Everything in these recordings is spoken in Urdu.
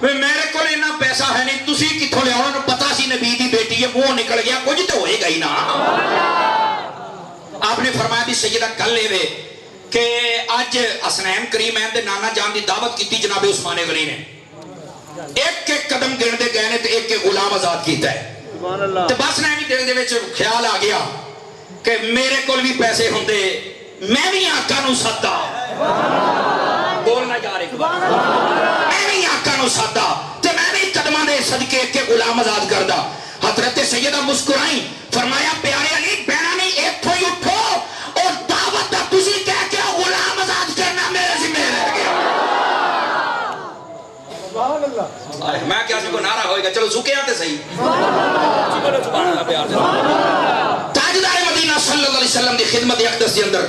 میرے کو اتنا پیسہ ہے نہیں، تسی کتھوں لے آؤ؟ پتا سی نبی دی بیٹی ہے، منہ نکل گیا، کچھ تو ہوئے گا ہی نا۔ آپ نے فرمایا بھی سیدہ کل لے وے کہ آج حسنین کریمین دے نانا جان دی دعوت کی تھی جناب عثمان غنی نے، ایک ایک قدم گن دے گئے نے تو ایک ایک غلام آزاد کیتا ہے۔ تو بس نے بھی دل دے وچ خیال آ گیا کہ میرے کول بھی پیسے ہوندے میں بھی آقا نو سدا، بولنا یار ایک بار، میں بھی آقا نو سدا تے میں بھی قدماں دے صدقے ایک ایک غلام آزاد کردا۔ حضرت سیدہ مسکرائیں، فرمایا پیارے علی بہنا نہیں ایتھوں ہی اٹھو اور دعوت دا تسی کہہ کے غلام آزاد کرنا میرے ذمہ رہ گیا۔ میں کیا سی کو نعرہ ہوئے گا، چلو زکے آتے صحیح۔ سبحان اللہ پیار سے تاجدار مدینہ صلی اللہ علیہ وسلم دی خدمت اقدس دی اندر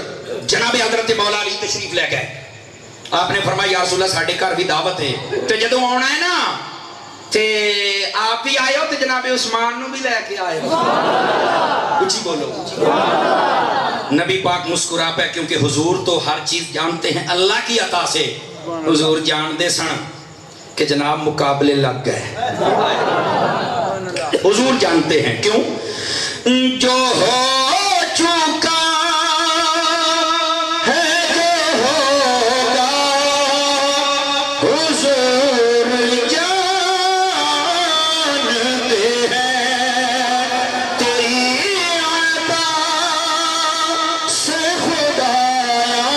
جناب حضرت مولا علی تشریف لے گئے۔ آپ نے فرمایا یا رسول اللہ ساڑھے گھر بھی دعوت ہے، تو جدو آنا ہے نا تے آپ ہی آئے ہو تو جناب عثمان نو بھی لے کے آئے ہو۔ اچھی بولو۔ نبی پاک مسکرا پہ کیونکہ حضور تو ہر چیز جانتے ہیں اللہ کی عطا سے۔ حضور جان دے سن کہ جناب مقابلے لگ گئے، حضور جانتے ہیں کیوں؟ جو ہو چکا ہے جو ہوگا حضور جانتے ہیں، تیری عطا سے خدایا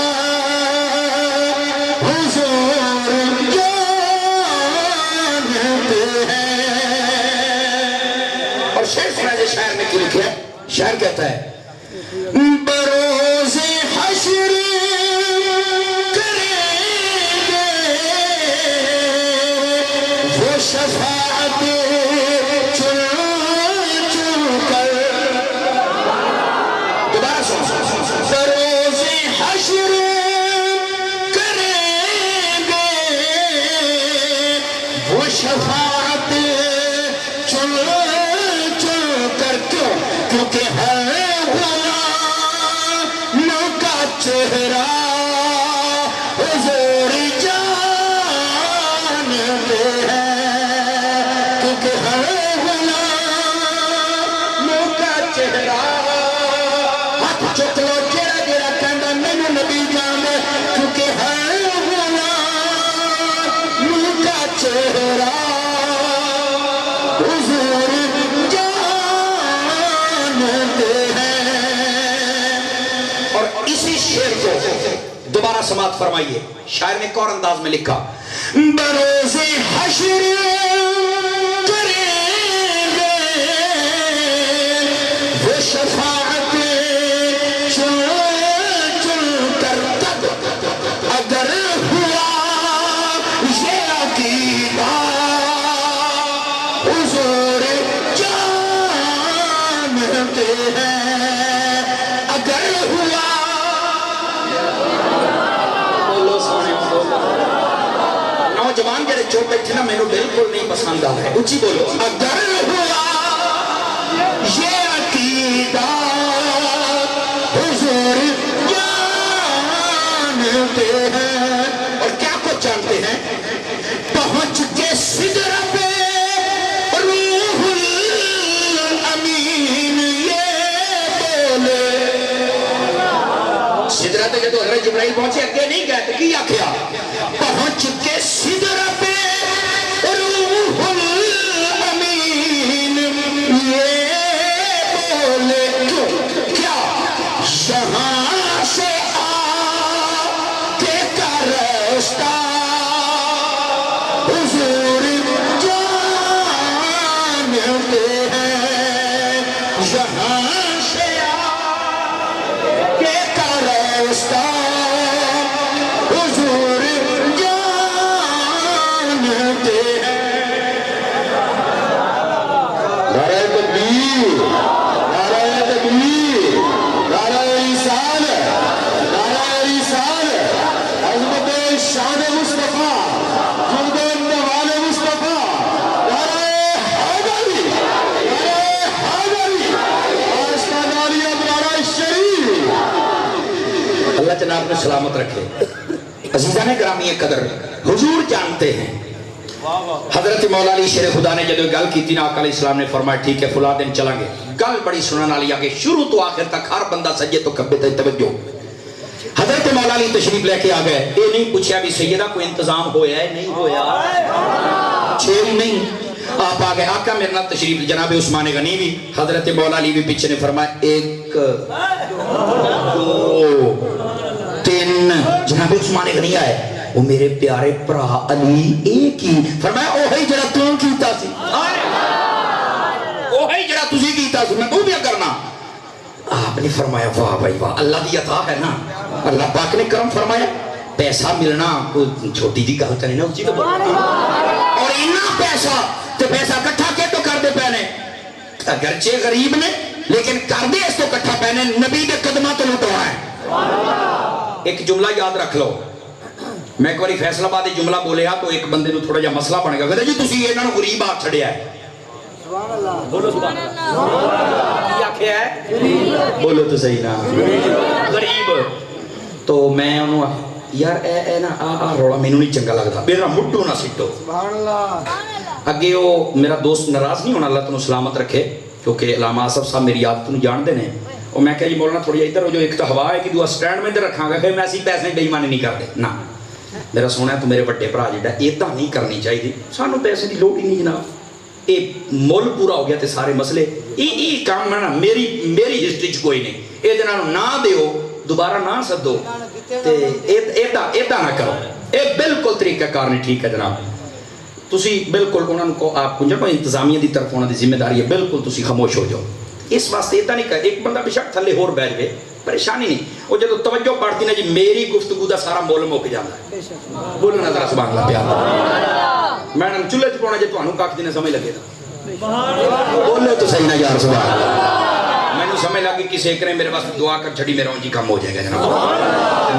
حضور شاعر نے کیوں لکھا ہے؟ شاعر کہتا ہے بروز حشر کریں گے وہ شفاعت چن چن کر، دوبارہ سن، بروز حشر کریں گے وہ شفاعت چن کیونکہ ہر غلام کا چہرہ حضور جانتے ہیں، کیونکہ ہر غلام کا چہرہ ہاتھ چک لو چہرہ جڑا کہندا مینوں نبی جانے، کیونکہ ہر غلام کا چہرہ حضور دوبارہ سماعت فرمائیے۔ شاعر نے ایک اور انداز میں لکھا بروز حشر کریں گے وہ شفاعت چن چن کر، تب اگر ہوا یہ عقیدہ حضور جانتے ہیں، اگر ہوا نوجوان جڑے چوٹ بیٹھے نا میرے بالکل نہیں پسند آ ہے، اچھی بولو، اگر ہوا یہ عقیدہ حضور جانتے ہیں، اور کیا کچھ جانتے ہیں؟ پہنچ کے سدرہ پہ روح الامین یہ بولے، سدرہ تک تو حضرت جبرائیل پہنچے اگے نہیں گئے تو کیا کیا؟ پہنچ کے سدرہ پہ روح الامین یہ بولے، کیا یہاں سے آ کے کا رستہ حضور جانتے ہیں، یہاں سے آ کے کا رستہ حضور جانتے ہیں۔ نعرہ تکبیر، نعرہ تکبیر، نعرہ رسالت، نعرہ رسالت، عظمت شان مصطفیٰ، جلد نوال مصطفیٰ، نعرہ حیدری، نعرہ حیدری، آستان عالیہ نعرہ شریف۔ اللہ جناب نے سلامت رکھے۔ عزیزان گرامی قدر، حضور جانتے ہیں حضرت مولا علی شیر خدا نے جدو گل کی نا آقا علیہ السلام نے فرمایا ٹھیک ہے فلاں دن چلیں گے. گل بڑی سنن والی آگے شروع تو آخر تک ہر بندہ سجے تو کبے تے توجہ. حضرت مولا علی تشریف لے کے آ گئے. یہ نہیں پوچھا بھی سیدہ کوئی انتظام ہویا ہے نہیں ہویا چھیڑ نہیں. آپ آ گئے آقا میرے نال تشریف. جناب عثمان غنی بھی حضرت مولا علی بھی پیچھے نے فرمایا 1 2 3. جناب عثمان غنی آئے وہ میرے پیارے پرا علی ایک ہی فرمایا اوہی جڑا تو کیتا سی اوہی جڑا تسی کیتا سی میں تو بھی کرنا. آپ نے فرمایا واہ بھائی واہ اللہ دی عطا ہے نا. اللہ پاک نے کرم فرمایا. پیسہ ملنا کوئی چھوٹی دی گل کرے نا اچھی تو اور اتنا پیسہ تے پیسہ کٹھا کے تو کر دے پہنے اگرچہ غریب نے لیکن کر دے اس تو کٹھا پہنے نبی دے قدمہ تو لٹوا ہے. ایک جملہ یاد رکھ لو. میں ایک باری فیصل آباد جملہ بولیا تو ایک بندے نو تھوڑا جا مسئلہ بن گیا کہتے جی تسی انہاں نو غریب آ چھڑیا ہے. بولو سبحان اللہ. کیا کیا ہے بولو تو صحیح نا غریب. تو میں انہوں یار اے نا آ روڑا مینوں نہیں چنگا لگدا میرا مٹھو نہ سٹو. سبحان اللہ. اگے وہ میرا دوست ناراض نہیں ہونا اللہ تنوں سلامت رکھے کیونکہ علامہ آصف صاحب میری عادت نوں جان دے نے. اور میں کہا جی مولانا تھوڑی ادھر ہو جو ایک تو ہوا ہے کہ دو سٹینڈ میں ادھر رکھاں گا کہ میں اسی پیسے بے ایمانی نہیں کردے نا. میرا سونا ہے تو میرے بڑے بھرا جڑا ایداں نہیں کرنی چاہیے. سانوں پیسے دی لوڑ ہی نہیں جناب. یہ مول پورا ہو گیا تے سارے مسئلے یہ کام ہے نا میری ہسٹری چ کوئی نہیں. یہ جنہاں نہ دیو دوبارہ نہ سدو تے ایداں نہ کرو. یہ بالکل طریقہ کار نہیں. ٹھیک ہے جناب تسی بالکل انہوں کو آپ کو جب انتظامیہ دی طرف انہوں دی ذمہ داری ہے بالکل تسی خاموش ہو جاؤ. اس واسطے ایداں نہیں کر. ایک بندہ بے شک تھلے ہور بیٹھ گئے پریشانی نہیں. وہ جب توجہ پڑتی نا جی میری گفتگو دا سارا مول مک جاتا ہے. بولنا ذرا سبحان اللہ پیار میڈم چولہے چ پاؤنا جی تمہیں کھ دن سمجھ لگے گا بولو تو صحیح نا یار سبحان اللہ. میں نے سمجھ لگی کسی ایک نے میرے واسطے دعا کر چھڑی میرا انجی کم ہو جائے گا جناب.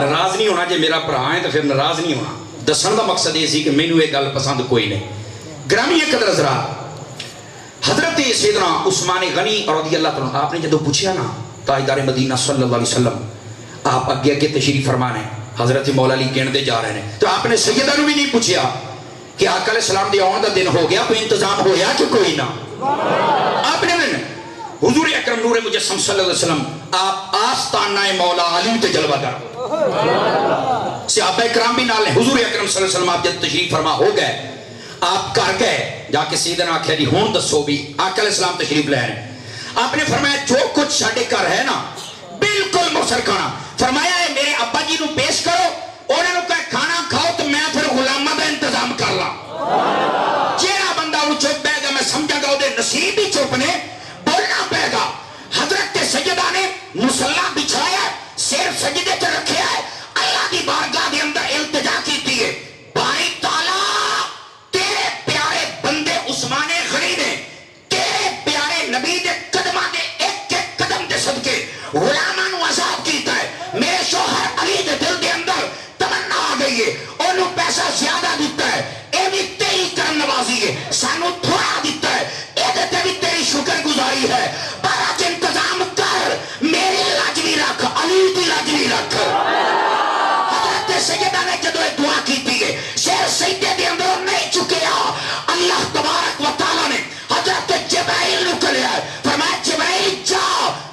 ناراض نہیں ہونا جی میرا بھرا ہے تو پھر ناراض نہیں ہونا. دسن دا مقصد یہ سی کہ مینوں یہ گل پسند کوئی نہیں. گرامی قدر حضرات حضرت سیدنا عثمان غنی رضی اللہ عنہ آپ نے جدو پوچھا نا تاجدار مدینہ صلی اللہ علیہ وسلم آپ اگے اگے تشریف فرما رہے ہیں. حضرت مولا علی گنتے جا رہے ہیں تو آپ نے سیدہ نو بھی نہیں پوچھا کہ آقا علیہ السلام دی آن دا دن ہو گیا کوئی انتظام ہویا کہ کوئی نہ. آپ نے حضور اکرم نور مجسم صلی اللہ علیہ وسلم آپ آستانہ مولا علی تے جلوہ گر صحابہ کرام بھی نال ہیں. حضور اکرم صلی اللہ علیہ وسلم آپ جب تشریف فرما ہو گئے آپ کر گئے جا کے سیدنا آکھیا جی ہون دسو بھی آقا علیہ السلام تشریف لے رہے ہیں. آپ نے فرمایا جو کچھ ساڈے گھر ہے نا بالکل مؤثر کھانا. فرمایا ہے میرے ابا جی نو پیش کرو انہوں نے کہا کھانا کھاؤ تو میں پھر غلامہ دا انتظام کر لا. جیڑا بندہ وہ چپ پہ گا میں سمجھا گا وہ نصیب ہی چپ نے بولنا پہ گا. حضرت سیدہ نے مصلی بچھایا صرف سجدے تے رکھیا ہے اللہ دی بارگاہ دے اندر التجا کیتی ہے باری تعالیٰ تیرے پیارے بندے عثمان غنی نے تیرے پیارے نبی دے قدمہ دے ایک ایک قدم دے صدقے غلامہ نو عذاب کیتا ہے. میرے شوہر علی دے دل دے اندر تمنا آ گئی ہے انہوں پیسہ زیادہ دیتا ہے اے بھی تیری کرم نوازی ہے سانو تھوڑا دیتا ہے اے دیتے بھی تیری شکر گزاری ہے. بارہ انتظام کر میری لاجوی رکھ علی دی لاجوی رکھ. حضرت سیدہ نے جدو دعا کی تھی شیر سیدے دے اندر نہیں چکیا اللہ تبارک و تعالی نے حضرت جبرائیل نو کلیا ہے. فرمایا جبرائیل جا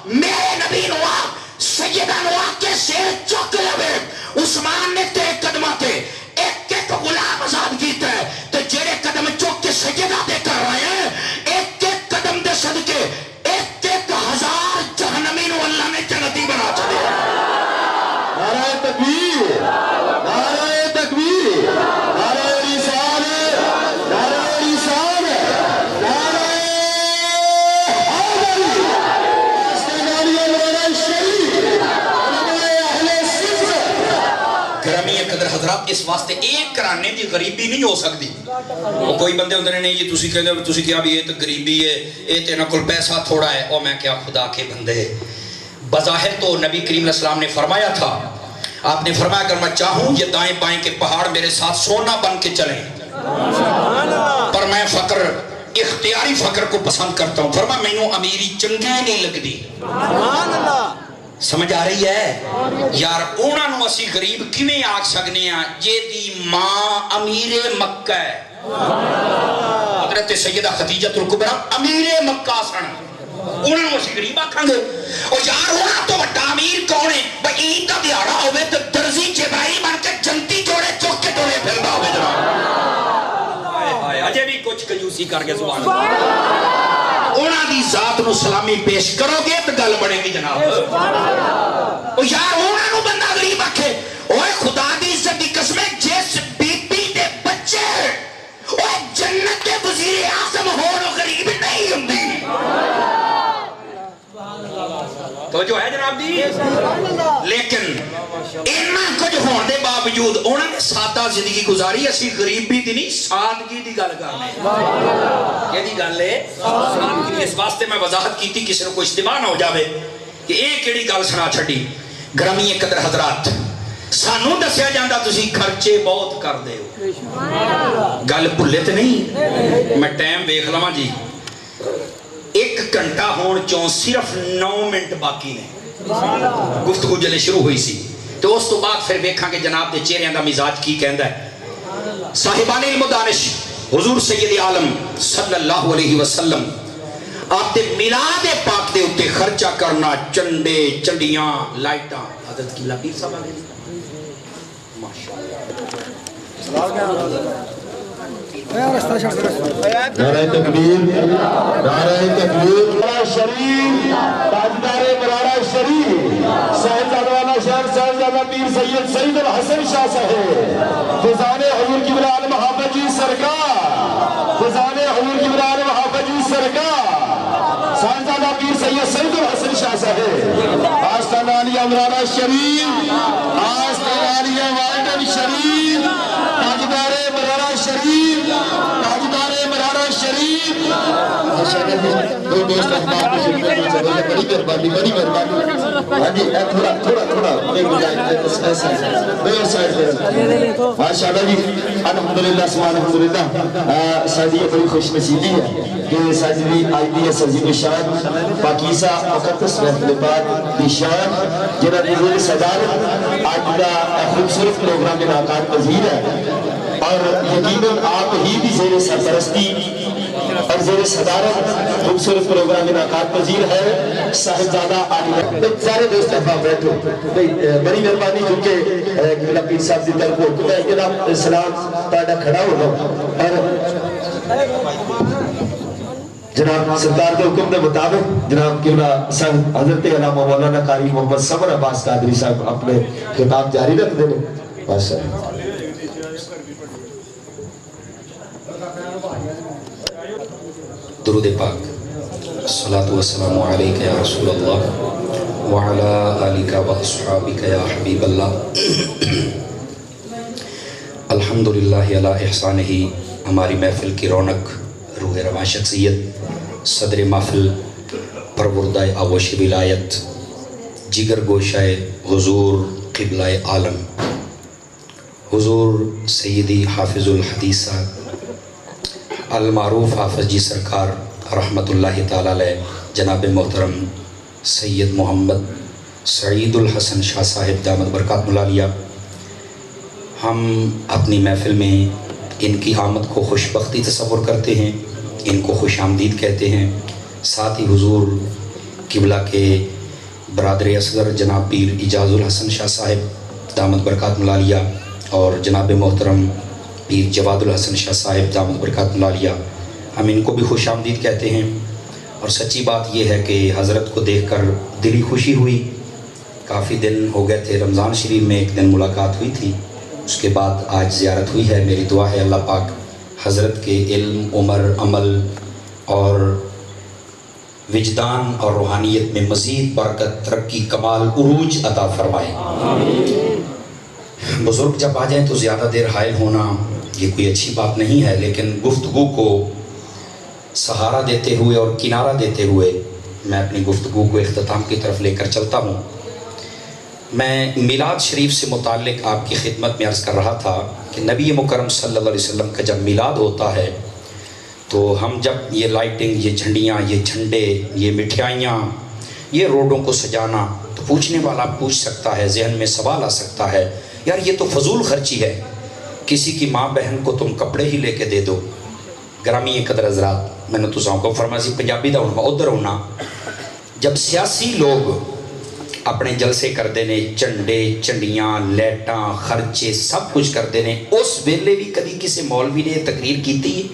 میرے نبی نو آگ سیدہ نو آگ کے شیر چک لے. عثمان نے تیرے قدمہ تے ایک ایک غلام آزاد کیتا ہے تو جیڑے قدم چک کے سیدہ دے کر رہے ہیں ایک ایک قدم دے صدقے ایک ایک ہزار جہنمی نو اللہ نے جنتی بنا چلے. نعرہ تکبیر نعرہ تکبیر نعرہ رسالت نعرہ رسالت نعرہ حیدری استغفاری مولانا شریف علماء اہل سنت. گرامی قدر حضرات اس واسطے ایک کرانے دی غریبی نہیں ہو سکتی. وہ کوئی بندے ہوندے نہیں جی تسی کہندے تسی کیا بھی یہ تو غریبی ہے یہ تے نہ کول پیسہ تھوڑا ہے اور میں کیا خدا کے بندے. بظاہر تو نبی کریم علیہ السلام نے فرمایا تھا آپ نے فرمایا اگر میں چاہوں یہ دائیں بائیں کے پہاڑ میرے ساتھ سونا بن کے چلیں پر میں فقر اختیاری فقر کو پسند کرتا ہوں. فرمایا مینوں امیری چنگی نہیں لگدی. سمجھ آ رہی ہے یار انہاں نو اسی غریب کیویں آکھ سکنے ہاں جے دی ماں امیر مکہ ہے حضرت سیدہ خدیجۃ الکبریٰ امیر مکہ سن، انہوں نے غریب آکھاں گے اور یار ہونا تو بڑا امیر کون ہے؟ بھئی عید دا دیہاڑا ہوئے تو درزی چبائی بن کے جنتی جوڑے چک کے ٹورے پھردا ہوئے جناب، ہائے اجے بھی کچھ کنجوسی کر کے سبحان اللہ، انہاں دی ذات نو سلامی پیش کرو گے تو گل بنے گی جناب۔ اور یار انہاں نو بندہ غریب آکھے اوے خدا دی عزت دی قسم جس بی بی دے بچے اوے جنت کے وزیر اعظم ہون غریب نہیں ہوندی، تو جو ہے جناب جی، لیکن انہاں کچھ ہون دے باوجود انہوں نے سادہ زندگی گزاری، اسی غریبی دی نہیں سادگی دی گل کرنے، یہ دی گل ہے سادگی دی، اس واسطے میں وضاحت کی تھی کسی نے کوئی اشتباہ نہ ہو جاوے کہ ایک کیڑی گل سنا چھڑی۔ گرامی قدر حضرات، سانوں دسیا جاندا تسی خرچے بہت کر دے ہو، گل بھلے تے نہیں، میں ٹائم ویکھ لواں جی، 1 گھنٹہ ہون چوں صرف 9 منٹ باقی نے، گفتگو جلے شروع ہوئی سی تو اس تو بعد پھر ویکھاں کہ جناب دے چہرے دا مزاج کی کہندا ہے۔ صاحبان علم و دانش، حضور سید عالم صلی اللہ علیہ وسلم آپ دے میلاد پاک دے اتے خرچہ کرنا، چنڈے چنڈیاں لائٹاں، حضرت قبلہ پیر صاحب آ گئے نعرہ تکبیر، نعرہ تکبیر، مرارہ شریف، تاجدار مرارہ شریف، صاحبزادہ والا شہر صاحبزادہ پیر سید سید الحسن شاہ صاحب، فضان حضور قبلہ عالم حافظ جی سرکار، فضان حضور قبلہ عالم حافظ جی سرکار، صاحبزادہ پیر سید سید الحسن شاہ صاحب، آستانہ علیہ مرارہ شریف، آستانہ علیہ والدن شریف، تاجدار مرارہ شریف، تاجدار مرارہ شریف، دو دوست احباب کو شریف کرنا چاہتے ہیں، بڑی مہربانی، ہاں جی تھوڑا ایک بجائے سائڈ پر ماشاءاللہ جی، الحمدللہ سبحان الحمدللہ، سادی یہ بڑی خوش نصیبی ہے کہ سادی آئی دی ہے سرزی شان پاکیزہ مقدس رحمت پاک دی شان جنہاں نظر صدارت آج دا خوبصورت پروگرام انعقاد پذیر ہے، اور یقیناً آپ ہی بھی زیر سرپرستی اور زیر صدارت خوبصورت پروگرام انعقاد پذیر ہے صاحبزادہ عالی سارے دوست احباب بیٹھو، بڑی مہربانی چونکہ قبلہ پیر صاحب دی طرف حکم ہے جناب سلام تاڑا کھڑا ہو رہا اور جناب سرکار کے حکم کے مطابق جناب قبلہ صاحب حضرت علامہ مولانا قاری محمد صبر عباس قادری صاحب اپنے خطاب جاری رکھ دینے ماشاءاللہ۔ درود پاک، الصلاة والسلام علیکہ یا رسول اللہ وعلا آلکہ و اصحابکہ یا حبیب اللہ۔ الحمدللہ علی احسانہ، ہماری محفل کی رونق، روح رواں شخصیت، صدر محفل، پروردہ آغوش ولایت، جگر گوشہ حضور قبلہ عالم، حضور سیدی حافظ الحدیثہ المعروف حافظ جی سرکار رحمت اللہ تعالیٰ علیہ، جناب محترم سید محمد سعید الحسن شاہ صاحب دامت برکات ملالیہ، ہم اپنی محفل میں ان کی آمد کو خوش بختی تصور کرتے ہیں، ان کو خوش آمدید کہتے ہیں، ساتھ ہی حضور قبلہ کے برادر اصغر جناب پیر اجاز الحسن شاہ صاحب دامت برکات ملالیہ اور جناب محترم پیر جواد الحسن شاہ صاحب دامت برکات ملالیہ، ہم ان کو بھی خوش آمدید کہتے ہیں۔ اور سچی بات یہ ہے کہ حضرت کو دیکھ کر دلی خوشی ہوئی، کافی دن ہو گئے تھے، رمضان شریف میں ایک دن ملاقات ہوئی تھی، اس کے بعد آج زیارت ہوئی ہے۔ میری دعا ہے اللہ پاک حضرت کے علم، عمر، عمل اور وجدان اور روحانیت میں مزید برکت، ترقی، کمال، عروج عطا فرمائے۔ بزرگ جب آ جائیں تو زیادہ دیر حائل ہونا یہ کوئی اچھی بات نہیں ہے، لیکن گفتگو کو سہارا دیتے ہوئے اور کنارہ دیتے ہوئے میں اپنی گفتگو کو اختتام کی طرف لے کر چلتا ہوں۔ میں میلاد شریف سے متعلق آپ کی خدمت میں عرض کر رہا تھا کہ نبی مکرم صلی اللہ علیہ وسلم کا جب میلاد ہوتا ہے تو ہم جب یہ لائٹنگ، یہ جھنڈیاں، یہ جھنڈے، یہ مٹھائیاں، یہ روڈوں کو سجانا، تو پوچھنے والا پوچھ سکتا ہے، ذہن میں سوال آ سکتا ہے، یار یہ تو فضول خرچی ہے، کسی کی ماں بہن کو تم کپڑے ہی لے کے دے دو. گرامی قدر حضرات میں نے تو کو فرما سی پنجابی دا ہوں ادھر ہونا. جب سیاسی لوگ اپنے جلسے کرتے ہیں چنڈے چنڈیاں لیٹاں خرچے سب کچھ کرتے ہیں اس ویلے بھی کدی کسی مولوی نے تقریر کیتی ہے؟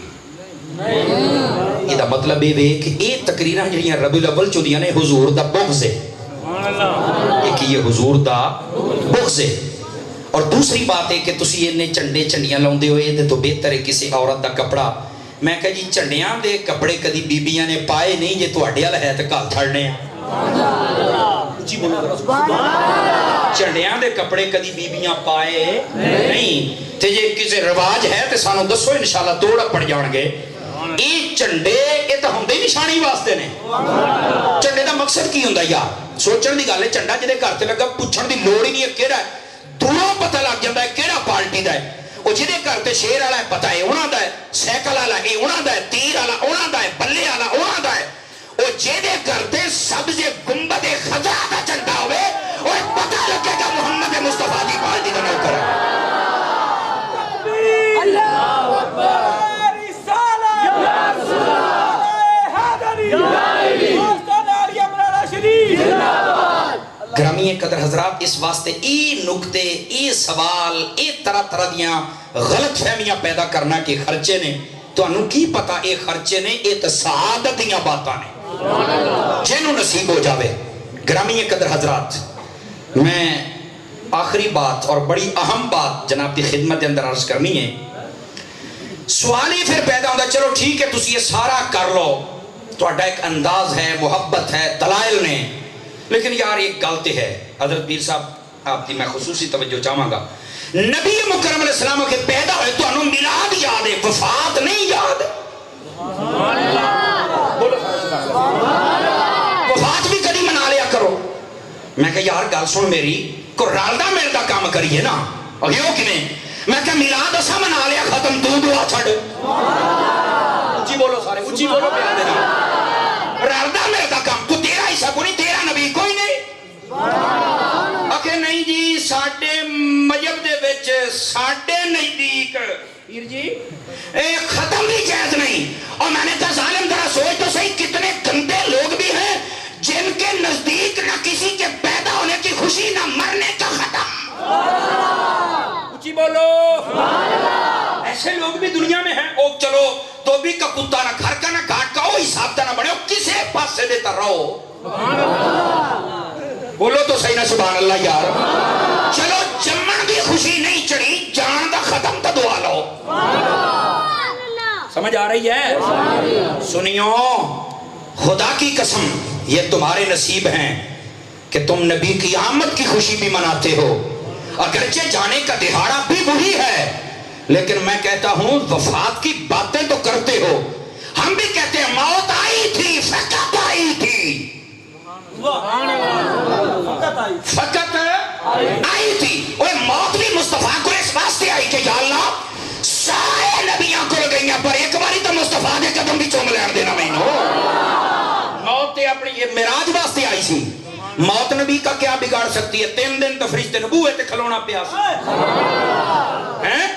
یہ مطلب یہ کہ یہ تقریراں جڑیاں ربیع الاول چودیاں نے حضور دا بغض ہے. ایک یہ حضور دا بغض ہے. اور دوسری بات ہے کہ تسی انہیں چنڈے چنڈیاں لاؤندے ہو یہ تو بہتر ہے کسی عورت دا کپڑا. میں کہا جی چنڈیاں دے کپڑے کدی بیبیاں نے پائے نہیں جے تو اڈیال ہے تو کال تھڑنے ہیں. چنڈیاں دے کپڑے کدی بیبیاں پائے نہیں تے جے کسی رواج ہے تے سانو دسو انشاءاللہ توڑا پڑ جان گے. یہ چنڈے یہ تو ہوں نشانی واسطے نے. چنڈے دا مقصد کی ہوں یار سوچن دی گل ہے چنڈا جدے گھر تے لگا پوچھن دی لوڑ ہی نہیں ہے کیڑا ہے دوروں پتہ لگ جاتا ہے کیڑا پارٹی دا ہے. وہ جدے گھر تے شیر والا ہے پتہ ہے انہاں دا ہے سائیکل والا اے انہاں دا ہے تیر والا انہاں دا ہے بلے والا انہاں دا ہے. وہ جدے گھر تے سبز گنبد خضرا دا چنڈا ہوئے وہ پتہ لگے گا محمد مصطفیٰ دی پارٹی دا نوکر ہے. اللہ اکبر گرامی قدر حضرات اس واسطے ای نکتے ای سوال ای طرح طرح دیاں غلط فہمیاں پیدا کرنا کہ خرچے نے تو انہوں کی پتا اے خرچے نے اے سعادت دیاں باتاں نے جنہوں نصیب ہو جاوے. گرامی قدر حضرات میں آخری بات اور بڑی اہم بات جناب دی خدمت اندر عرض کرنی ہے. سوال ہی پھر پیدا ہوتا چلو ٹھیک ہے تسی یہ سارا کر لو تو اڈا ایک انداز ہے محبت ہے دلائل نے لیکن یار ایک غلطی ہے. حضرت پیر صاحب آپ کی میں خصوصی توجہ چاہوں گا. نبی مکرم علیہ السلام کے پیدا ہوئے تو انہوں میلاد یاد ہے وفات نہیں یاد. وفات بھی کدی منا لیا کرو. میں کہا یار گل سن میری کو رالدہ میرے دا کام کریے نا اور یہ کنے میں کہا میلاد اسا منا لیا ختم تو دعا چھڑ. اچھی بولو سارے اچھی بولو میرے دے رالدہ میرے دا کام تو تیرا حصہ کو نہیں تیرا نبی کوئی نہیں. اکھے نہیں جی ساڑھے مجب دے بچ ساڑھے نزدیک پیر جی ختم بھی جائز نہیں. اور میں نے کہا ظالم ذرا سوچ تو صحیح کتنے گندے لوگ بھی ہیں جن کے نزدیک نہ کسی کے پیدا ہونے کی خوشی نہ مرنے کا ختم. اچھی بولو ایسے لوگ بھی دنیا میں ہیں. او چلو تو بھی کا کتا نہ گھر کا نہ گھاٹ کا او حساب تا نہ بڑے کسے پاس سے دیتا رہو. بولو تو صحیح نہ سبحان اللہ یار. چلو جمن بھی خوشی نہیں چڑھی جان دا ختم تا دعا لو. سمجھ آ رہی ہے؟ سنیو خدا کی قسم یہ تمہارے نصیب ہیں کہ تم نبی کی آمد کی خوشی بھی مناتے ہو. اگرچہ جانے کا دہاڑا بھی وہی ہے لیکن میں کہتا ہوں وفات کی باتیں تو کرتے ہو. ہم بھی کہتے ہیں موت آئی تھی فقط آئی تھی فقط آئی تھی. وہ موت بھی مصطفیٰ کو اس واسطے آئی کہ یا اللہ سارے نبیاں کو گئیاں پر ایک باری تو مصطفیٰ نے قدم بھی چوم لین دینا میں نو. موت اپنی یہ معراج واسطے آئی سی. موت نبی کا کیا بگاڑ سکتی ہے؟ 3 دن تو فرشتے نبوت کھلونا پیاس ہیں.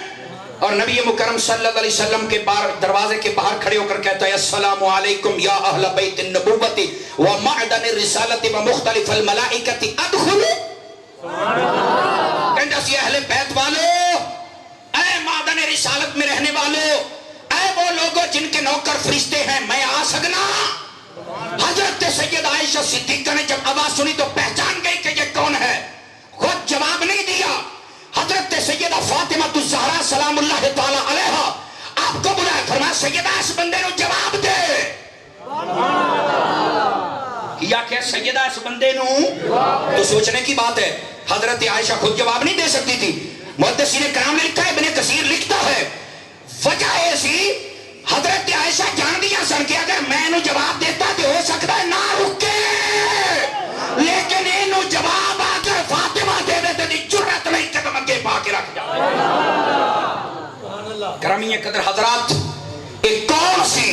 اور نبی مکرم صلی اللہ علیہ وسلم کے دروازے کے باہر کھڑے ہو کر کہتا ہے السلام علیکم یا اہل بیت النبوت و معدن الرسالت و مختلف الملائکت ادخلوا. کہتا سی اہل بیت والو اے معدن رسالت میں رہنے والو اے وہ لوگوں جن کے نوکر فرشتے ہیں میں آ سکنا. حضرت سید عائشہ صدیقہ نے جب آواز سنی تو پہچان گئی کہ یہ کون ہے. خود جواب نہیں دیا. حضرت سیدہ فاطمہ الزہرا سلام اللہ تعالی علیہا آپ کو بلایا فرمایا سیدہ اس بندے نو جواب دے. کیا کہ سیدہ اس بندے نو تو سوچنے کی بات ہے. حضرت عائشہ خود جواب نہیں دے سکتی تھی. محدثین کرام نے لکھا ہے ابن کثیر لکھتا ہے وجہ ایسی حضرت عائشہ جان دیا سن کہ اگر میں انہوں جواب دیتا تو ہو سکتا ہے نہ رکے لیکن انہوں جواب آ کر فاطمہ دے دیتے دی جرت نہیں قدم اگے پا کے رکھ جائے. گرامی قدر حضرات ایک کون سی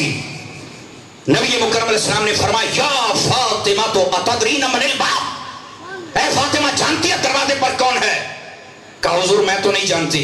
نبی مکرم علیہ السلام نے فرمایا یا فاطمہ تو اتدرین من الباب. اے فاطمہ جانتی ہے دروازے پر کون ہے؟ کہا حضور میں تو نہیں جانتی.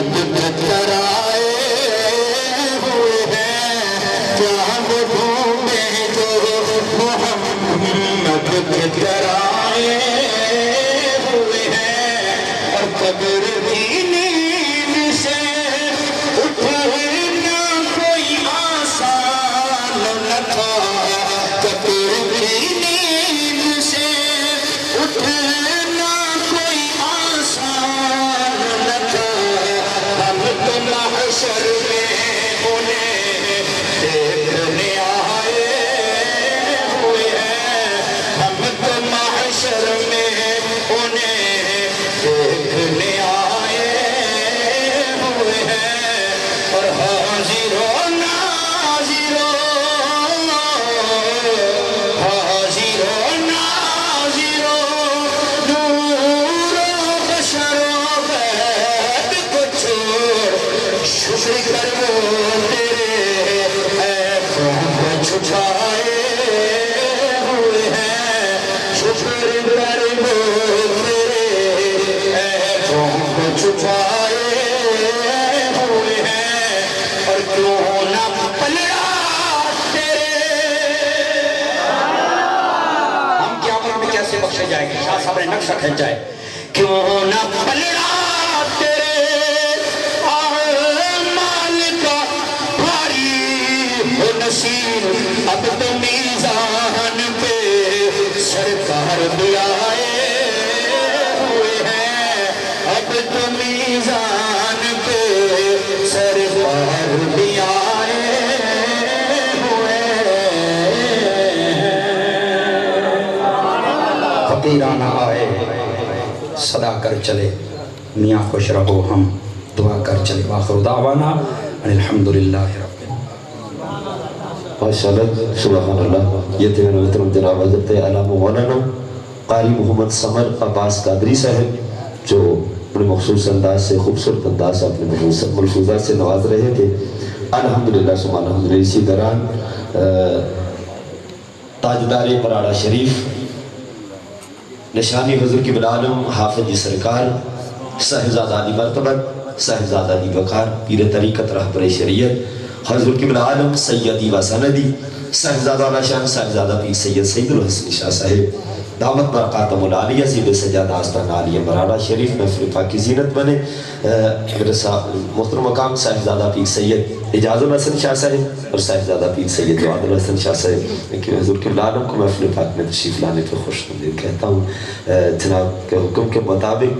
محمد کے ترائے ہوئے ہیں کیا ہم ڈھونڈیں جو محمد کے ترائے ہوئے ہیں اور قبر بھی نیند سے اٹھنا کوئی آسان نہ تھا قبر بھی نیند سے اٹھنا کوئی آسان نہ تھا ہم تو محشر میں انہیں دیکھنے آئے ہوئے ہیں ہم تو محشر میں انہیں دیکھنے آئے ہوئے ہیں اور حاضر و ناظر نور و بشر و غیب کو چھوڑ شکر کر وہ تیرے عیبوں کو چھپائے ہوئے ہیں شکر کر وہ تیرے عیبوں کو چھپائے ہوئے ہیں اور کیوں نہ پلڑا تیرے ہم قیامت میں کیسے بخشے جائیں گے؟ شاہ صاحب نے نقشہ کھینچا ہے. کیوں نہ پلڑا تیرے اعمال کا بھاری ہو نصیب اب تو میزان پہ سرکار بھی آئے ہوئے ہیں اب تو میزان پہ سرکار بھی آئے ہوئے ہیں فقیرانہ آئے صدا کر چلے میاں خوش رہو ہم دعا کر چلے وآخر دعوانا ان الحمدللہ رب ماشاءاللہ سبحان اللہ. یہ تھے میرے محترم جناب حضرت اعلیٰ مولانا قاری محمد سمر عباس قادری صاحب جو بڑے مخصوص انداز سے خوبصورت انداز سے اپنے ملفوظات سے نواز رہے تھے. الحمدللہ سبحان الحمدللہ. اسی دوران تاجدار پراڑا شریف نشانی حضور کی بلعالم حافظ جی سرکار صاحبزادہ علی مرتبت صاحبزادہ علی وقار پیر طریقت رہبر شریعت حضور کی بلعالم سیدی و سندی صاحبزادہ علی شان صاحبزادہ پیر سید سید الحسن شاہ صاحب دامت برقاتم العالیہ زیب سجاد آستان عالیہ مراڑا شریف محفل پاکی زینت بنے. میرے محترم مقام صاحبزادہ پیر سید اجاز الحسن شاہ صاحب اور صاحبزادہ پیر سید جواد الحسن شاہ صاحب کہ حضور کے بلعالم کو محفل پاک میں تشریف لانے پہ خوش آمدید کہتا ہوں. جناب کے حکم کے مطابق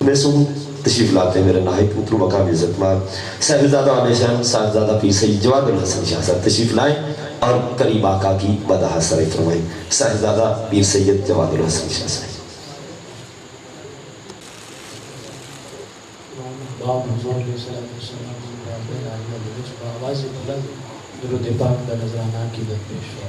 میں سوں تشریف لاتے ہیں میرے نہایت محترم مقام عزت مآب صاحبزادہ علیہ شان صاحبزادہ پیر سید جواد الحسن شاہ صاحب تشریف لائیں اور کریم آقا کی مدح سرائے فرمائیں. صاحبزادہ پیر سید جواد الحسن شاہ صاحب. درود پاک کا نذرانہ کی در پیش ہو.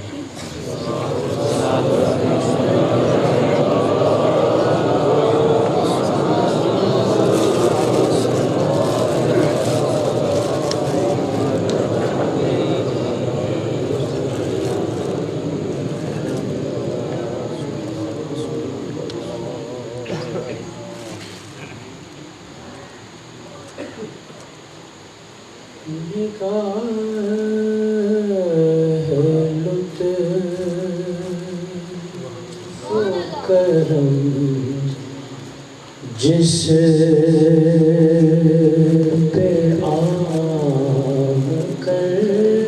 کرم جس پہ عام کرتے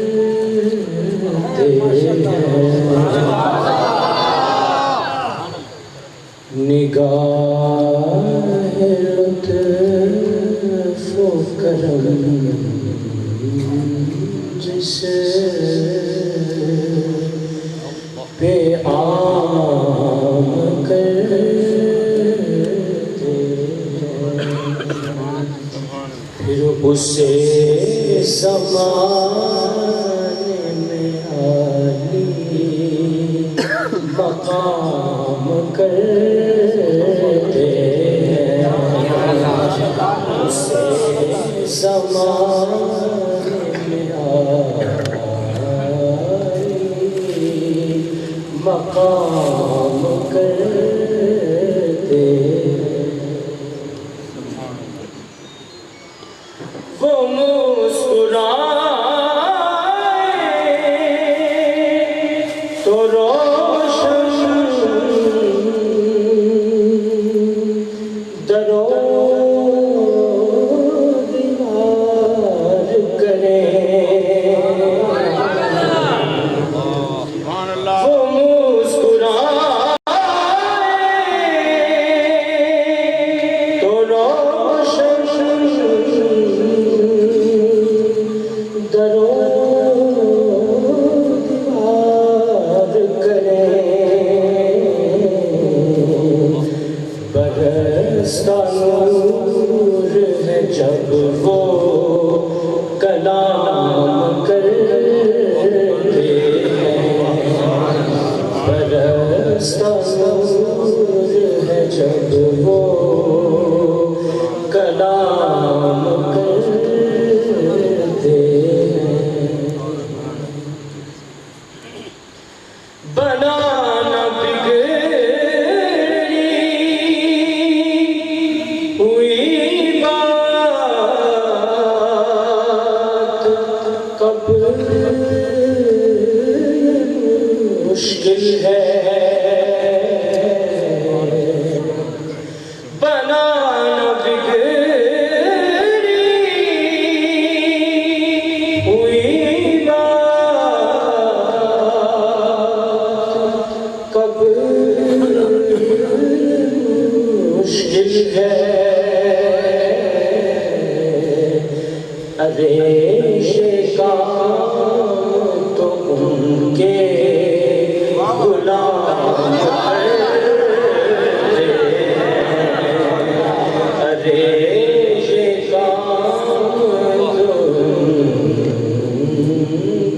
ہیں نگاہ لطف و کرم جس پہ عام کرتے پھر اسے زمانے میں عالی مقام کرتے اسے زمانے میں عالی مقام کرتے ہے بنانا بگڑی ہوئی بات کب مشکل ہے ریش کام تو ان کے غلام کرتے ریش کام تو ان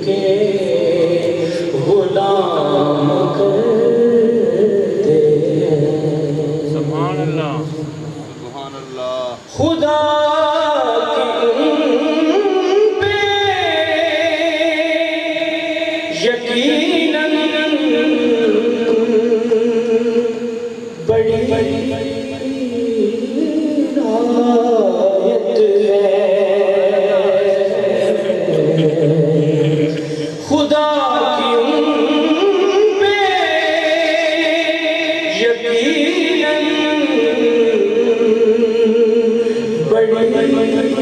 کے غلام کرتے سبحان اللہ خدا یقیناً بڑی عنایت ہے خدا کی ان پہ یقیناً بڑی عنایت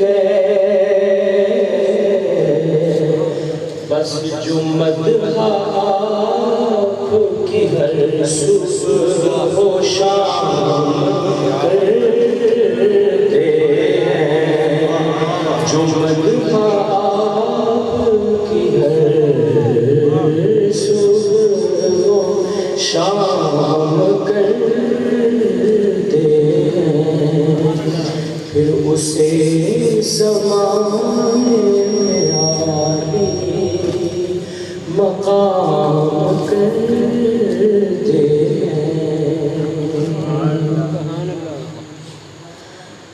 ہے بس جو مدح آپ کی ہر صبح و شام کرتے ہیں جو مدح آپ کی ہر صبح و شام کرتے ہیں پھر اسے زمانے میں عالی مقام کرتے ہیں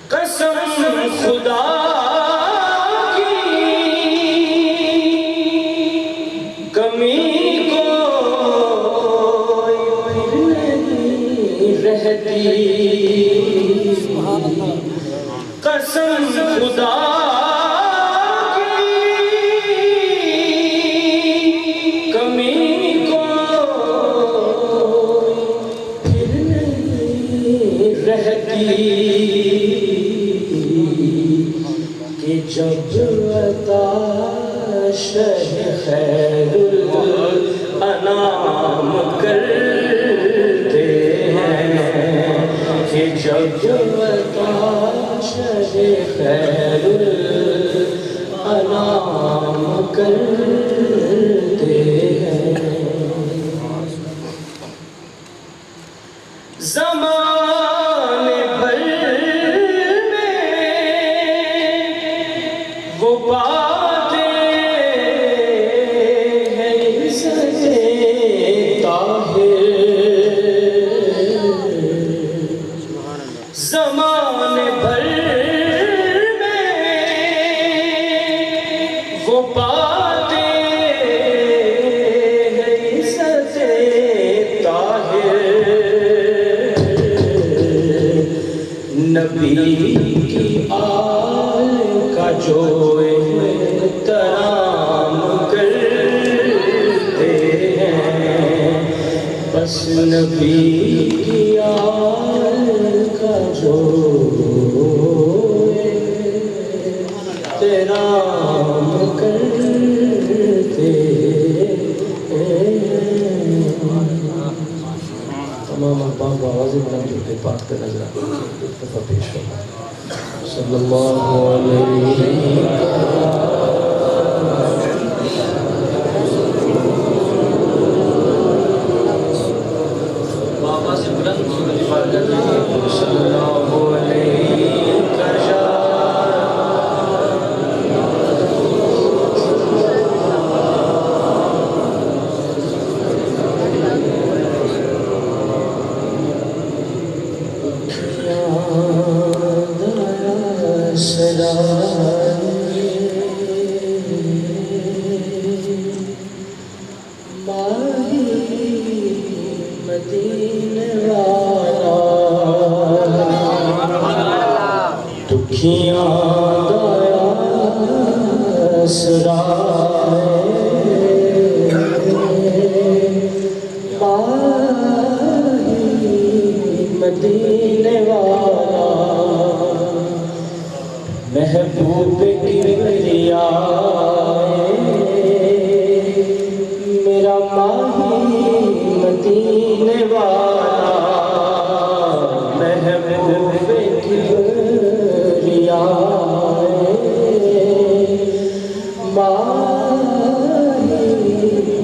قسم خدا کی کمی کوئی نہیں رہتی قسم خدا کہ جب عطا شہ خیر الانام کرتے ہیں کہ جب عطا شہ خیر الانام کرتے ہیں زمانے بھر وہ باتیں ہیں عزت طاہر زمانے بھر میں وہ باتیں ہیں عزت طاہر نبی کی آل کا جو احترام کرتے ہیں بس نبی کی آل کا جو احترام کرتے ہیں تمام احباب آواز بلند جو کہ پاک کا نظر دفعہ پیش ہوگا صلی اللہ علیہ بابا سے بلند دفعہ کر رہے ہیں صلی اللہ علیہ دکھیاں دیا سرائے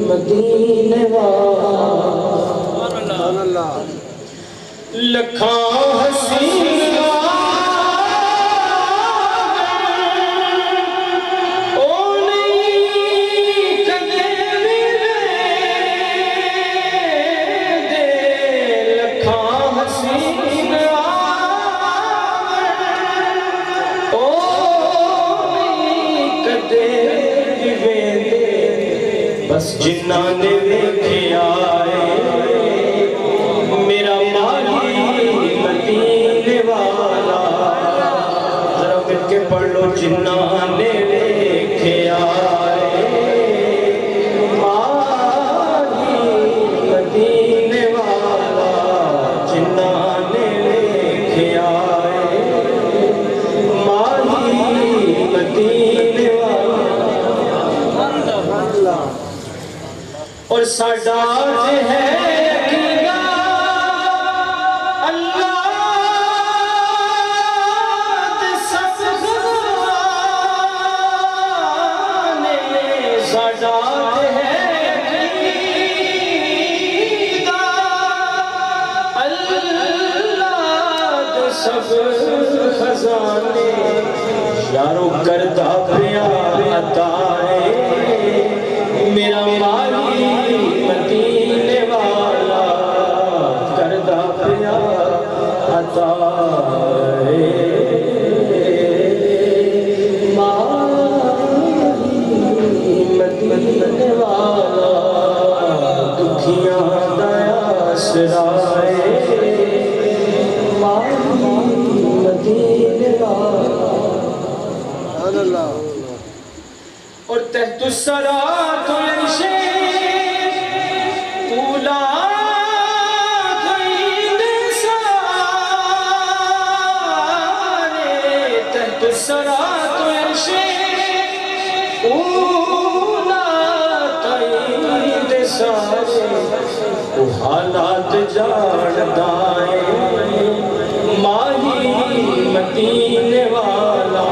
مدینے والا لکھاں حسین بس جنہاں نے ویکھیا میرا مالی مدینے والا ذرا مل کے پڑھ لو جنہاں نے ویکھیا مالی مدینے والا جنہاں نے ویکھیا مالی مدینے والا اور ساڈا ہے عقیدہ اللہ دے سب خزانے ساڈا ہے عقیدہ اللہ دے سب خزانے یارو کردہ پیا عطا ہے میرا مالی مدینے والا کردہ پیا عطا ہے مالی مدینے والا دکھیاں دایا سرائے مالی مدینے والا اور تحت السرات عرشے اولا غید سارے تحت السرات عرشے اولا غید سارے وہ حالات جاندائیں ماہی مدینے والا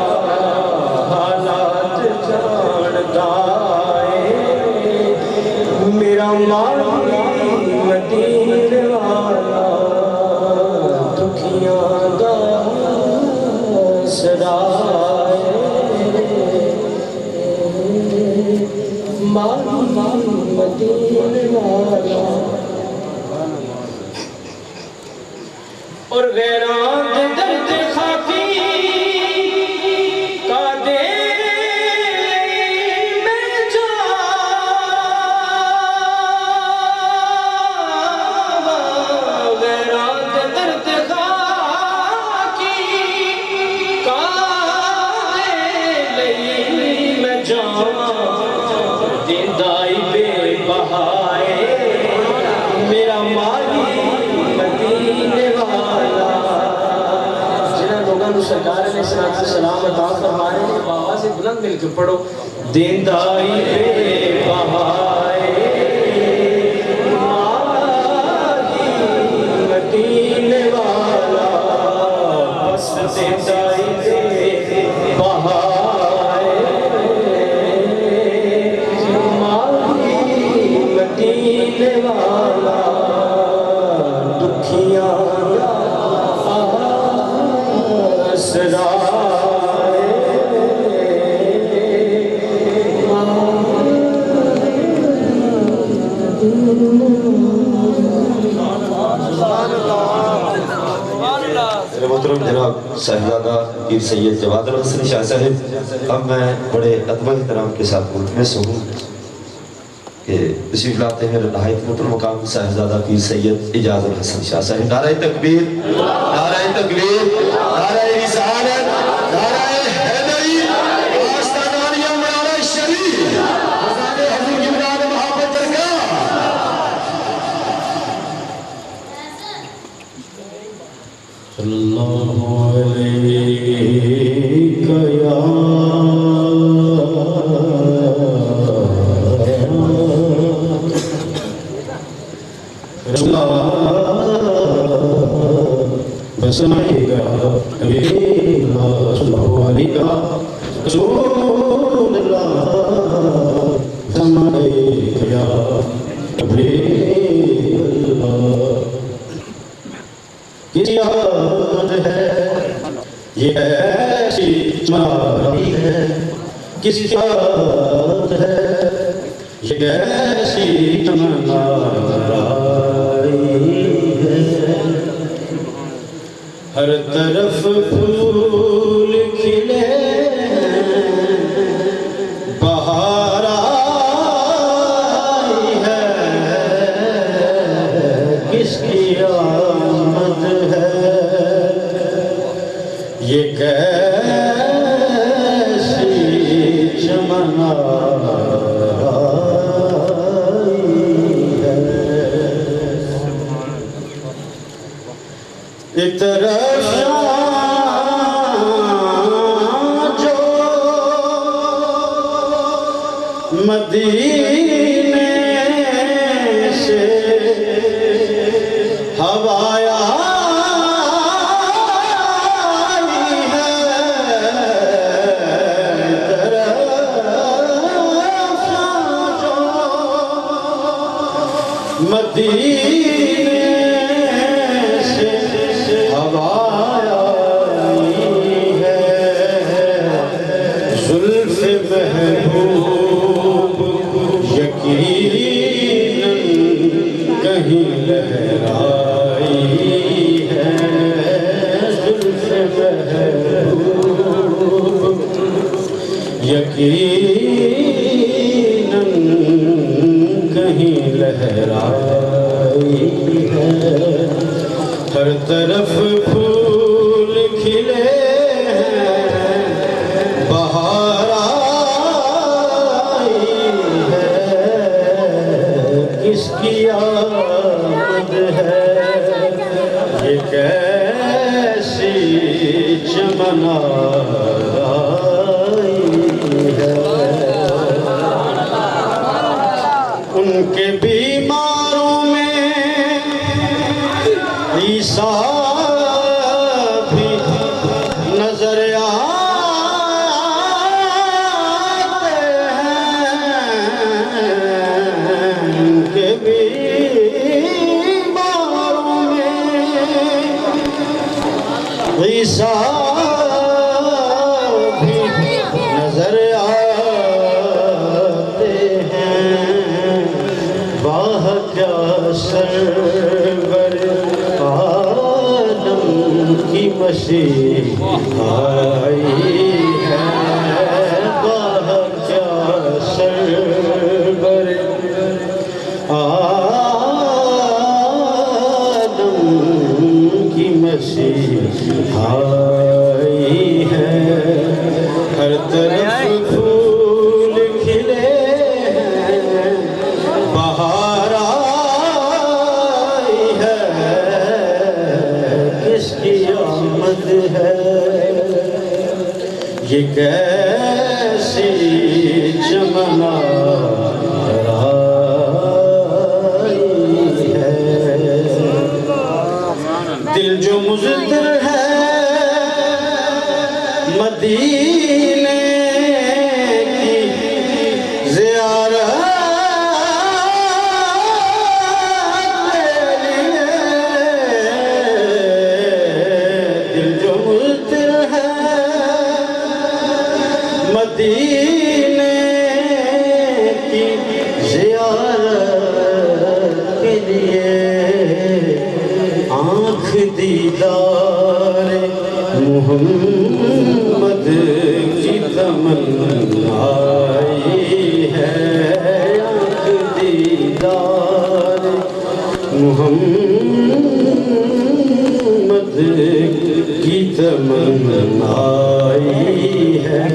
حالات جاندائیں میرا مالی مدینے والا دکھیاں دا سرائے مالی مدینے والا اور غیران دے درد خاکی کا دے میں جا غیران دے درد خاکی کا دے میں جا دیندائی بے بہائے میرا مالی مدینے والا جنہاں لوگاں نو سرکار علیہ السلام عطا فرمائے آواز بلند مل کے پڑھو دیندائی بے بہائے مالی مدینے والا بس دیندائی بے بہائے مدینے والا دکھیاں سرائے محترم جناب صاحبزادہ پیر سید جواد الحسن شاہ صاحب اب میں بڑے ادب و احترام کے ساتھ ملتمس ہوں کہ تشریف لاتے ہیں نہایت محترم مقام صاحبزادہ پیر سید اجاز الحسن شاہ صاحب نعرہ تکبیر نعرہ تکبیر نعرہ رسالت نعرہ حیدری آستانانیہ منارہ شریف حضرت حضور کی بنیاد محبت درگاہ صلی اللہ علیہ یا بسمائے گا نبی اللہ صلی اللہ علیہ رسول اللہ کسی آمد ہے یہ ایسی چماری ہے کسی آمد ہے یہ ایسی چماری ہے ہر طرف پھول کھلے بہار آئی ہے کس کی آمد ہے یہ کیسی چمن آئی ہے ایک طرف جو مدینے سے ہوا آئی ہے طرف جو مدینے سے ہوا آئی ہے زلف محبوب یقیناً کہیں لہرائی ہے زلف محبوب یقیناً کہیں لہرائی ہے ہر طرف پھول کھلے ہیں بہار آئی ہے کس کی آمد ہے یہ کیسی چمن آئی ہے ان کے بیماروں میں عیسیٰ بھی نظر آتے ہیں ان کے بیماروں میں عیسیٰ بھی نظر آتے ہیں واہ کیا سرور عالم کی مسیح آئی ہے واہ کیا سرور عالم کی مسیح آئی ہے ہر طرف پھول کھلے ہیں بہار آئی ہے کس کی آمد ہے یہ کیسی چمن آئی ہے دل جو مضطر ہے مدینے کی زیارت کے لیے دل جو مضطر ہے مدینے کی زیارت کے لیے آنکھ دیدار محمد کی تمنا آئی ہے آنکھ دیدار محمد کی تمنا آئی ہے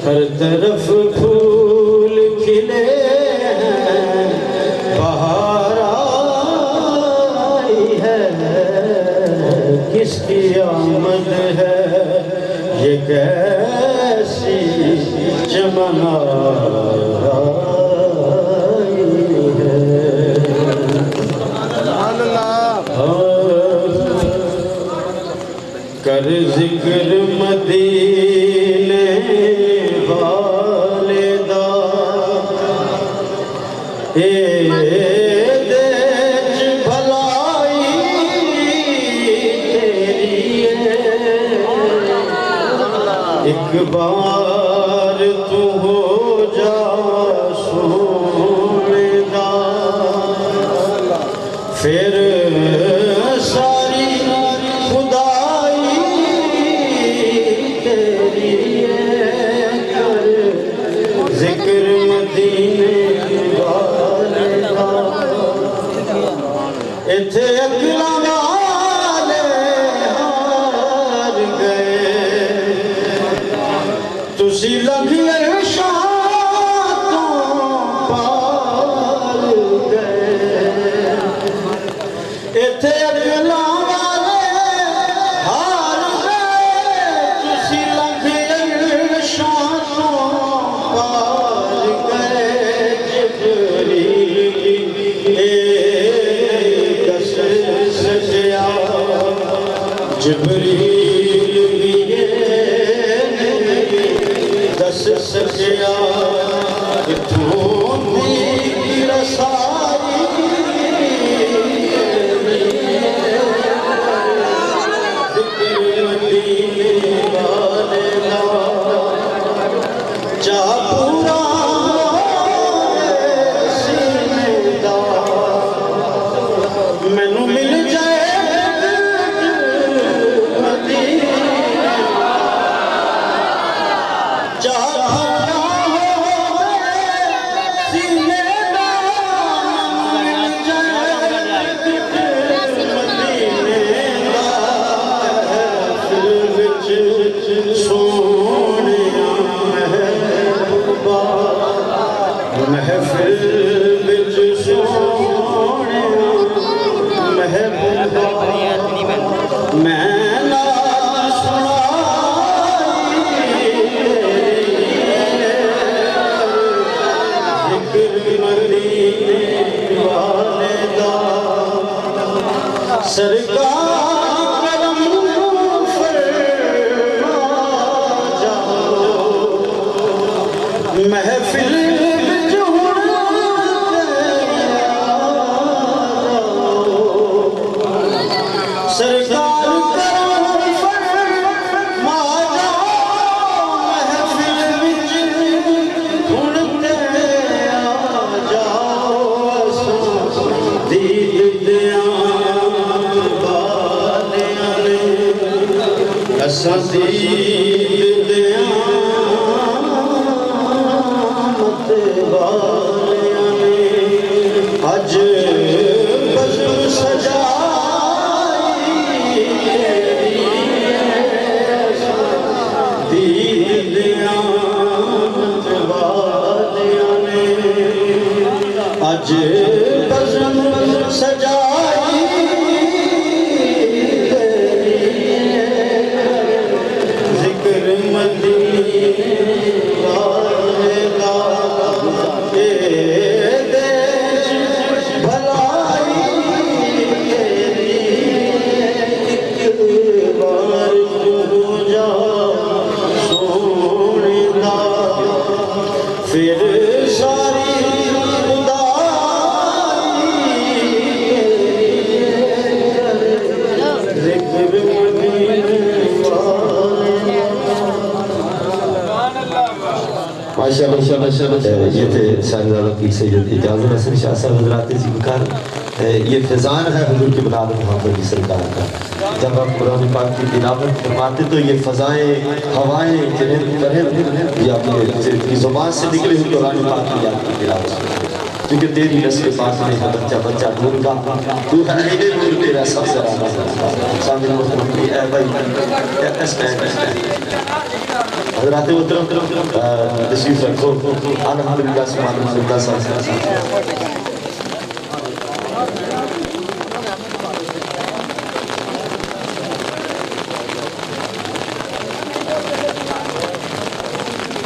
ہر طرف پھول کھلے ہیں بہار آئی ہے کس کی آمد ہے یہ کیسی چمن آئی ہے کر ذکر مدینے والے دا مدینے والے اتھے اکلاں والے ہار گئے تسی لنگھی عرشاں تو پار گئے اتھے اکلاں والے ہار گئے تسی لنگھی عرشاں تو پار گئے جبریل دس سجیا اتھوں دی رسائی ذکر مدینے والے دا جا پورا سینے دا مینوں مل جائے سرکار کرم فرما جاؤ محفل وچ ہن سرکار کرم فرما جاؤ محفل وچ ہن جاؤ دید دیاں اساں دید دیاں مت والیاں نے اج بزم سجائی دید دیاں مت والیاں نے اج بزم سجائی پھر ساری ماشاءاللہ یہ تھے شاہزادہ پیر سید اجازت حسن شاہ صاحب حضرات ذکر یہ فیضان ہے حضور کی بلاد محمد کی سرکار کا جب آپ قرآن پاک کی تلاوت فرماتے تو یہ فضائیں ہوائیں جنہیں بہن یا اپنی زبان سے نکلے ہوئے قرآن پاک کی یاد کی تلاوت کیونکہ تیری نسل پاک میں ہے بچہ نور کا تو ہے عین نور تیرا سب سے رانا سامنے مصطفی اے بھائی ایس حضرات محترم تشریف رکھو الحمدللہ سبحان اللہ صلی اللہ علیہ وسلم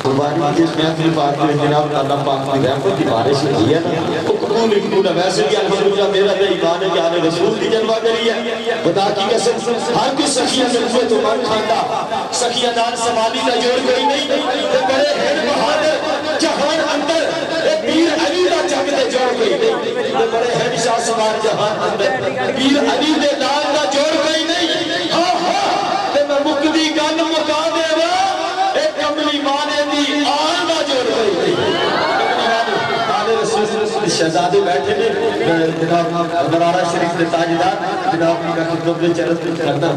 قربانی جس محفل پاک میں جناب اللہ پاک کی رحمت کی بارش ہوئی ہے وہ قبول ہے ویسے بھی الحمدللہ میرا تو ایمان ہے کہ آنے رسول کی جلوہ کری ہے خدا کی قسم ہر کوئی سخیہ ملوے تو من کھاندہ سخیہ دان سمالی کا جوڑ گئی نہیں تو بڑے ہر بہادر جہان اندر ایک پیر علی کا جگ دے جوڑ گئی نہیں تو بڑے ہر شاہ سوار جہان اندر پیر علی دے دان کا جوڑ گئی نہیں ہاں ہاں تو میں مقدی گن مکا دے رہا ایک کملی مانے دی آن کا جوڑ گئی نہیں شہزادے بیٹھے نے جناب مرارہ شریف کے تاجدار جناب کا خدمت میں چرت کرنا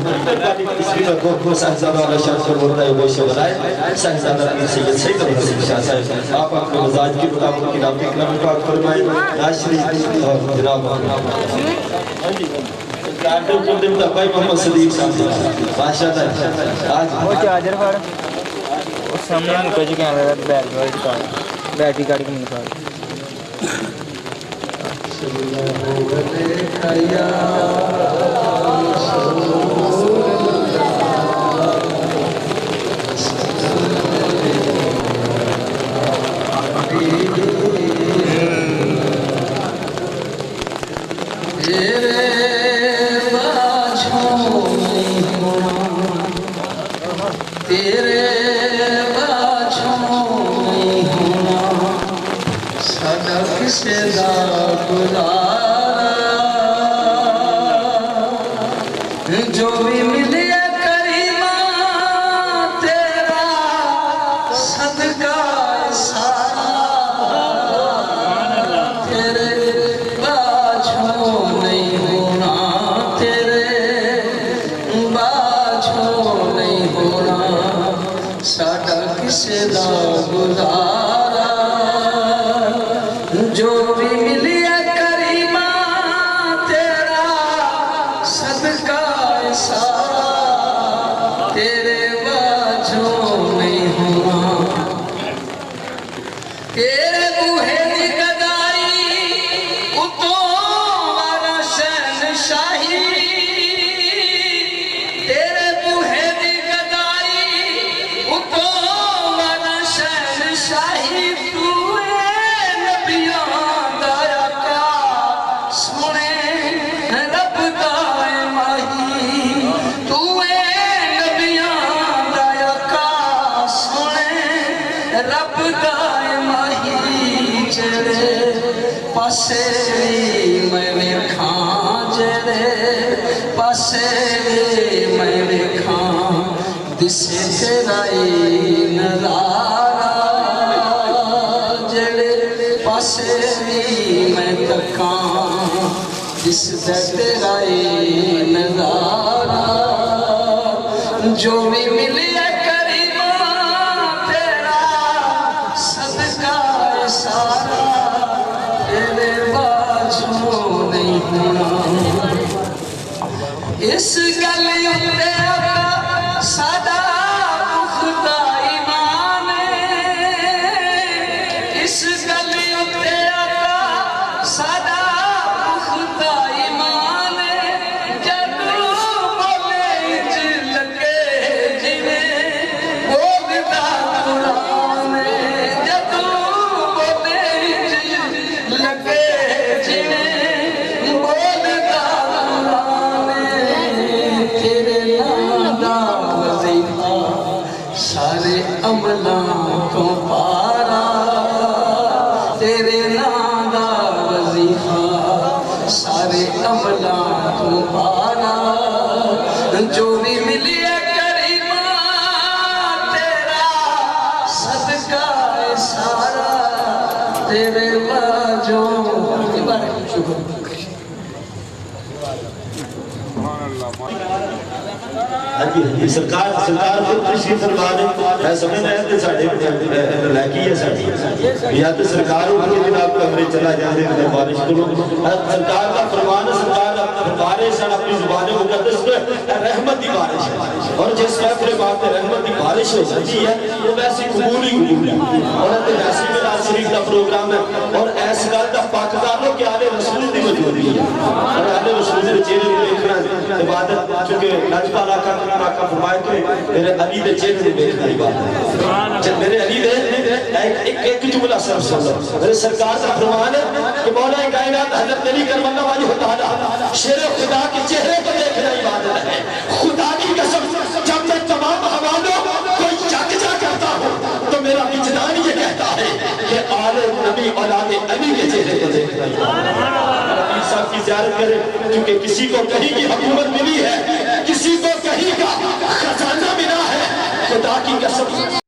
تسلیم کو صاحبزادہ والا شاہ سے ہوتا ہے وہ شہزادہ صاحبزادہ پیر سید سید الحسن شاہ صاحب آپ اپنے مزاج کی مطابق کی نام اکرام پاک فرمائیں ناز شریف اور جناب ڈاکٹر قدم تبائی محمد صدیق صاحب ماشاءاللہ آج وہ چارجر پھڑ اس سامنے مکہ جی کیمرہ بیٹری کارڈ کے منفاظ جو بھی ملے کریمہ تیرا صدقہ سارا تیرے باجھوں نہیں ہونا تیرے باجھوں نہیں ہونا ساڈا کسے دا گزارا جو بھی ملی کریمہ تیرا صدقہ سارا تیرے باجھوں نہیں ہونا تیرے بوہے دی گدائی اتوں والا شہنشاہی تیرے بوہے دی گدائی اتوں والا شہنشاہی پاسے میں ویکھاں جڑے پاسے میں ویکھاں دسے تیرا نظارہ جڑے پاسے میں تکاں دسے تیرا نظارہ جو بھی ملی کریمہ تیرا صدقہ سارا تیرے باجھوں نہیں ہونا اس گلی اتے آقا سادہ پختہ ایمان اس گلی اتے آقا سادہ پختہ ایمان جدو بولے لگے جویں بولدا قرآن جدو بولے لگے سارے عملاں کو پارا تیرے نام دا وظیفہ سارے عملاں کو پارا جو بھی ملی کریمہ تیرا صدقہ سارا تیرے باجھوں شکر سرکار کو تشریف فرما دے میں سمجھنا ہے کہ ساڑھے لائکی ہے ساڑھی یا تو سرکار اوپر جناب کمرے چلا جانے ہیں بارش کرو سرکار کا فرمان ہے سرکار کا بارش ہے اپنی زبان مقدس میں رحمت دی بارش ہے اور جس میں اپنے بات میں رحمت دی بارش ہو سکتی ہے وہ ویسی قبول ہی قبول ہے اور ویسی میں آج شریف کا پروگرام ہے اور ایس گل کا پاکداروں کے آلے رسول دی موجودگی ہے اور آلے رسول دے چہرے کو دیکھنا عبادت چونکہ نجپال آقا فرمائے تو میرے علی دے چہرے کو دیکھنا عبادت جب میرے علی دے ایک جملہ صرف میرے سرکار کا فرمان ہے کہ مولا کائنات حضرت علی کرم اللہ وجہ تعالی شیر خدا کے چہرے کو دیکھنا عبادت ہے خدا کی قسم جب میں تمام حوالوں کوئی جگ جا کرتا ہوں تو میرا وجدان یہ کہتا ہے کہ آل نبی اولاد علی کے چہرے کو دیکھنا عبادت صاحب کی زیارت کرے کیونکہ کسی کو کہیں کی حکومت ملی ہے کسی کو کہیں کا خزانہ ملا ہے خدا کی قسم